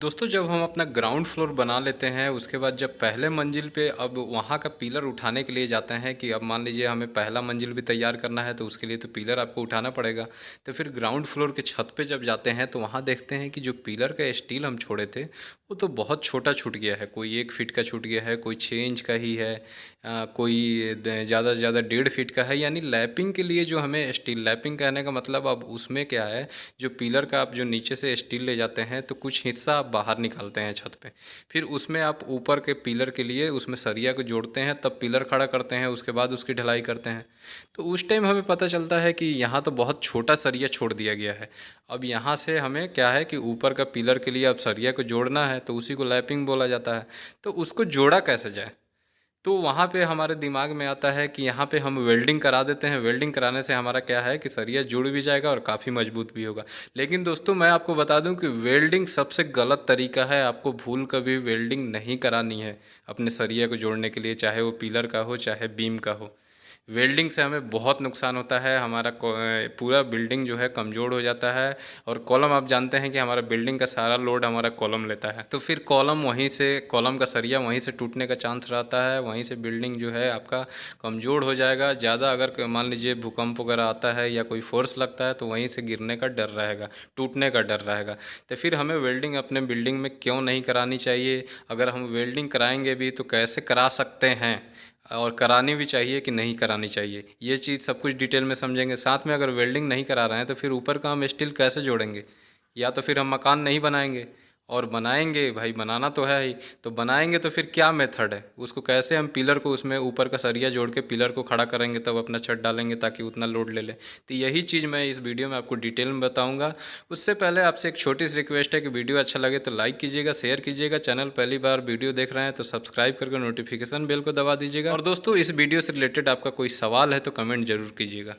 दोस्तों जब हम अपना ग्राउंड फ्लोर बना लेते हैं उसके बाद जब पहले मंजिल पे अब वहाँ का पिलर उठाने के लिए जाते हैं कि अब मान लीजिए हमें पहला मंजिल भी तैयार करना है तो उसके लिए तो पिलर आपको उठाना पड़ेगा। तो फिर ग्राउंड फ्लोर के छत पे जब जाते हैं तो वहाँ देखते हैं कि जो पिलर का स्टील हम छोड़े थे वो तो बहुत छोटा छूट गया है। कोई 1 फीट का छूट गया है, कोई 6 इंच का ही है, कोई ज़्यादा से ज़्यादा 1.5 फीट का है। यानी लैपिंग के लिए जो हमें स्टील, लैपिंग कहने का मतलब अब उसमें क्या है, जो पिलर का आप जो नीचे से स्टील ले जाते हैं तो कुछ हिस्सा आप बाहर निकालते हैं छत पे। फिर उसमें आप ऊपर के पिलर के लिए उसमें सरिया को जोड़ते हैं, तब पिलर खड़ा करते हैं, उसके बाद उसकी ढलाई करते हैं। तो उस टाइम हमें पता चलता है कि यहाँ तो बहुत छोटा सरिया छोड़ दिया गया है। अब यहाँ से हमें क्या है कि ऊपर का पिलर के लिए अब सरिया को जोड़ना है, तो उसी को लैपिंग बोला जाता है। तो उसको जोड़ा कैसे जाए, तो वहाँ पे हमारे दिमाग में आता है कि यहाँ पे हम वेल्डिंग करा देते हैं। वेल्डिंग कराने से हमारा क्या है कि सरिया जुड़ भी जाएगा और काफ़ी मजबूत भी होगा। लेकिन दोस्तों मैं आपको बता दूं कि वेल्डिंग सबसे गलत तरीका है। आपको भूल कभी वेल्डिंग नहीं करानी है अपने सरिया को जोड़ने के लिए, चाहे वो पिलर का हो चाहे बीम का हो। वेल्डिंग से हमें बहुत नुकसान होता है। हमारा पूरा बिल्डिंग जो है कमज़ोर हो जाता है। और कॉलम, आप जानते हैं कि हमारा बिल्डिंग का सारा लोड हमारा कॉलम लेता है, तो फिर कॉलम वहीं से, कॉलम का सरिया वहीं से टूटने का चांस रहता है। वहीं से बिल्डिंग जो है आपका कमज़ोर हो जाएगा ज़्यादा। अगर मान लीजिए भूकंप वगैरह आता है या कोई फोर्स लगता है तो वहीं से गिरने का डर रहेगा, टूटने का डर रहेगा। तो फिर हमें वेल्डिंग अपने बिल्डिंग में क्यों नहीं करानी चाहिए? अगर हम वेल्डिंग कराएंगे भी तो कैसे करा सकते हैं, और करानी भी चाहिए कि नहीं करानी चाहिए, ये चीज़ सब कुछ डिटेल में समझेंगे। साथ में अगर वेल्डिंग नहीं करा रहे हैं तो फिर ऊपर का हम स्टील कैसे जोड़ेंगे, या तो फिर हम मकान नहीं बनाएंगे। और बनाएंगे भाई, बनाना तो है ही, तो बनाएंगे तो फिर क्या मेथड है, उसको कैसे हम पिलर को उसमें ऊपर का सरिया जोड़ के पिलर को खड़ा करेंगे, तब अपना छत डालेंगे ताकि उतना लोड ले ले। तो यही चीज़ मैं इस वीडियो में आपको डिटेल में बताऊंगा। उससे पहले आपसे एक छोटी सी रिक्वेस्ट है कि वीडियो अच्छा लगे तो लाइक कीजिएगा, शेयर कीजिएगा। चैनल पहली बार वीडियो देख रहे हैं तो सब्सक्राइब करके नोटिफिकेशन बेल को दबा दीजिएगा। और दोस्तों इस वीडियो से रिलेटेड आपका कोई सवाल है तो कमेंट जरूर कीजिएगा।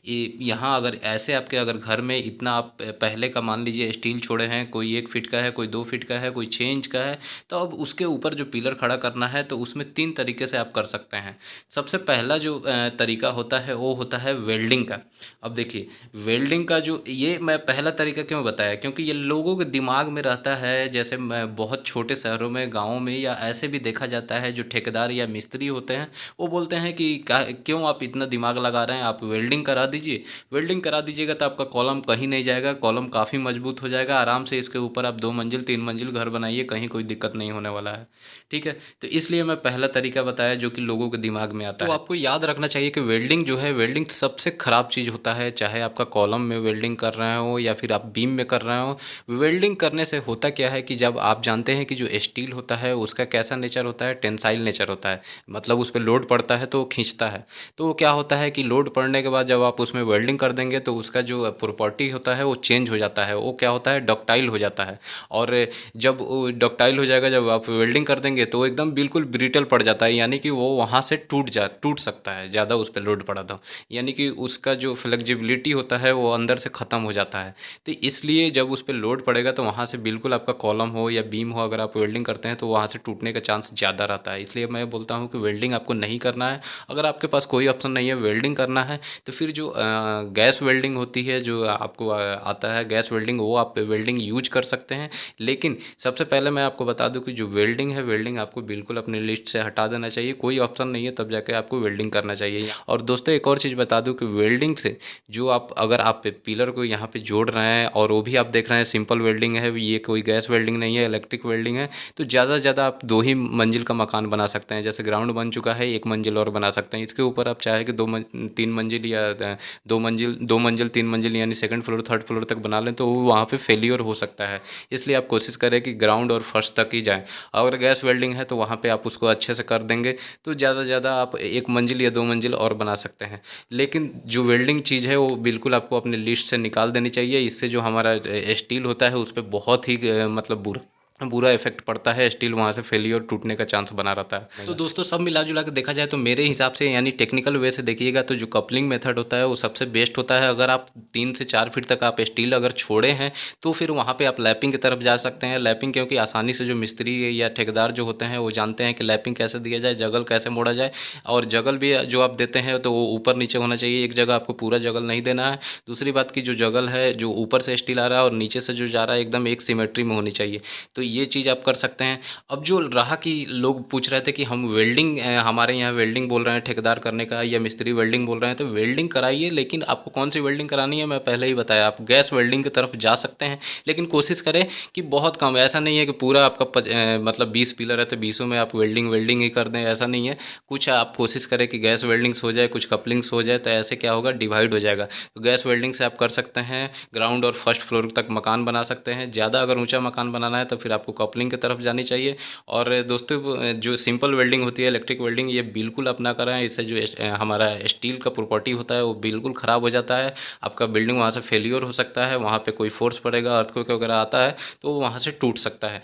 यहाँ अगर ऐसे आपके अगर घर में इतना आप पहले का मान लीजिए स्टील छोड़े हैं, कोई 1 फीट का है, कोई 2 फीट का है, कोई 6 इंच का है, तो अब उसके ऊपर जो पिलर खड़ा करना है तो उसमें 3 तरीके से आप कर सकते हैं। सबसे पहला जो तरीका होता है वो होता है वेल्डिंग का। अब देखिए, वेल्डिंग का जो ये मैं पहला तरीका क्यों बताया, क्योंकि ये लोगों के दिमाग में रहता है। जैसे बहुत छोटे शहरों में, गाँवों में या ऐसे भी देखा जाता है, जो ठेकेदार या मिस्त्री होते हैं वो बोलते हैं कि क्यों आप इतना दिमाग लगा रहे हैं, आप वेल्डिंग करा दीजिए। वेल्डिंग करा दीजिएगा तो आपका कॉलम कहीं नहीं जाएगा, कॉलम काफ़ी मजबूत हो जाएगा। आराम से इसके ऊपर आप 2 मंजिल 3 मंजिल घर बनाइए, कहीं कोई दिक्कत नहीं होने वाला है। ठीक है, तो इसलिए मैं पहला तरीका बताया जो कि लोगों के दिमाग में आता तो है। आपको याद रखना चाहिए कि वेल्डिंग जो है, वेल्डिंग सबसे ख़राब चीज़ होता है। चाहे आपका कॉलम में वेल्डिंग कर रहे हो या फिर आप बीम में कर रहे हो, वेल्डिंग करने से होता क्या है कि जब आप जानते हैं कि जो स्टील होता है उसका कैसा नेचर होता है, टेंसाइल नेचर होता है। मतलब उस पर लोड पड़ता है तो वो खींचता है। तो क्या होता है कि लोड पड़ने के बाद जब आप उसमें वेल्डिंग कर देंगे तो उसका जो प्रॉपर्टी होता है वो चेंज हो जाता है। वो क्या होता है, डक्टाइल हो जाता है। और जब वो डक्टाइल हो जाएगा, जब आप वेल्डिंग कर देंगे तो एकदम बिल्कुल ब्रिटल पड़ जाता है। यानी कि वो वहाँ से टूट सकता है, ज़्यादा उस पर लोड पड़ा तो। यानी कि उसका जो फ्लेक्सिबिलिटी होता है वो अंदर से ख़त्म हो जाता है। तो इसलिए जब उस पर लोड पड़ेगा तो वहाँ से बिल्कुल आपका कॉलम हो या बीम हो, अगर आप वेल्डिंग करते हैं तो वहाँ से टूटने का चांस ज़्यादा रहता है। इसलिए मैं बोलता हूँ कि वेल्डिंग आपको नहीं करना है। अगर आपके पास कोई ऑप्शन नहीं है, वेल्डिंग करना है, तो फिर जो गैस वेल्डिंग होती है, जो आपको आता है गैस वेल्डिंग, वो आप वेल्डिंग यूज कर सकते हैं। लेकिन सबसे पहले मैं आपको बता दूं कि जो वेल्डिंग है, वेल्डिंग आपको बिल्कुल अपने लिस्ट से हटा देना चाहिए। कोई ऑप्शन नहीं है तब जाके आपको वेल्डिंग करना चाहिए। और दोस्तों एक और चीज़ बता दूं कि वेल्डिंग से जो आप, अगर आप पिलर को यहाँ पे जोड़ रहे हैं और वो भी आप देख रहे हैं सिंपल वेल्डिंग है, ये कोई गैस वेल्डिंग नहीं है, इलेक्ट्रिक वेल्डिंग है, तो ज़्यादा से ज़्यादा आप 2 ही मंजिल का मकान बना सकते हैं। जैसे ग्राउंड बन चुका है, 1 मंजिल और बना सकते हैं। इसके ऊपर आप चाहे कि 3 मंजिल या 2 मंजिल 3 मंजिल यानी सेकंड फ्लोर थर्ड फ्लोर तक बना लें तो वो वहाँ पे फेलियर हो सकता है। इसलिए आप कोशिश करें कि ग्राउंड और फर्श तक ही जाएं। अगर गैस वेल्डिंग है तो वहाँ पे आप उसको अच्छे से कर देंगे तो ज़्यादा से ज़्यादा आप 1 मंजिल या 2 मंजिल और बना सकते हैं। लेकिन जो वेल्डिंग चीज़ है वो बिल्कुल आपको अपने लिस्ट से निकाल देनी चाहिए। इससे जो हमारा स्टील होता है उस पर बहुत ही मतलब बुरा इफ़ेक्ट पड़ता है, स्टील वहाँ से फेलियर टूटने का चांस बना रहता है। तो दोस्तों सब मिला-जुला के देखा जाए तो मेरे हिसाब से यानी टेक्निकल वे से देखिएगा तो जो कपलिंग मेथड होता है वो सबसे बेस्ट होता है। अगर आप 3 से 4 फीट तक आप स्टील अगर छोड़े हैं तो फिर वहाँ पे आप लैपिंग की तरफ जा सकते हैं। लैपिंग क्योंकि आसानी से जो मिस्त्री या ठेकेदार जो होते हैं वो जानते हैं कि लैपिंग कैसे दिया जाए, जगल कैसे मोड़ा जाए, और जगल भी जो आप देते हैं तो वो ऊपर-नीचे होना चाहिए, एक जगह आपको पूरा जगल नहीं देना है। दूसरी बात की जो जगल है जो ऊपर से स्टील आ रहा है और नीचे से जो जा रहा है एकदम एक सिमेट्री में होनी चाहिए। तो ये चीज़ आप कर सकते हैं। अब जो रहा कि लोग पूछ रहे थे कि हम वेल्डिंग हमारे यहाँ वेल्डिंग बोल रहे हैं ठेकेदार करने का या मिस्त्री वेल्डिंग बोल रहे हैं, तो वेल्डिंग कराइए, लेकिन आपको कौन सी वेल्डिंग करानी है मैं पहले ही बताया, आप गैस वेल्डिंग की तरफ जा सकते हैं। लेकिन कोशिश करें कि बहुत कम, ऐसा नहीं है कि पूरा आपका मतलब 20 पिलर है तो 20 में आप वेल्डिंग वेल्डिंग ही कर दें, ऐसा नहीं है। कुछ आप कोशिश करें कि गैस वेल्डिंग्स हो जाए, कुछ कपलिंग्स हो जाए, तो ऐसे क्या होगा, डिवाइड हो जाएगा। तो गैस वेल्डिंग से आप कर सकते हैं, ग्राउंड और फर्स्ट फ्लोर तक मकान बना सकते हैं। ज़्यादा अगर ऊंचा मकान बनाना है तो फिर आपको कपलिंग की तरफ जानी चाहिए। और दोस्तों जो सिंपल वेल्डिंग होती है, इलेक्ट्रिक वेल्डिंग, ये बिल्कुल अपना करें। इससे जो हमारा स्टील का प्रॉपर्टी होता है वो बिल्कुल ख़राब हो जाता है। आपका बिल्डिंग वहाँ से फेलियर हो सकता है, वहाँ पे कोई फोर्स पड़ेगा, अर्थक्वेक वगैरह आता है तो वहाँ से टूट सकता है।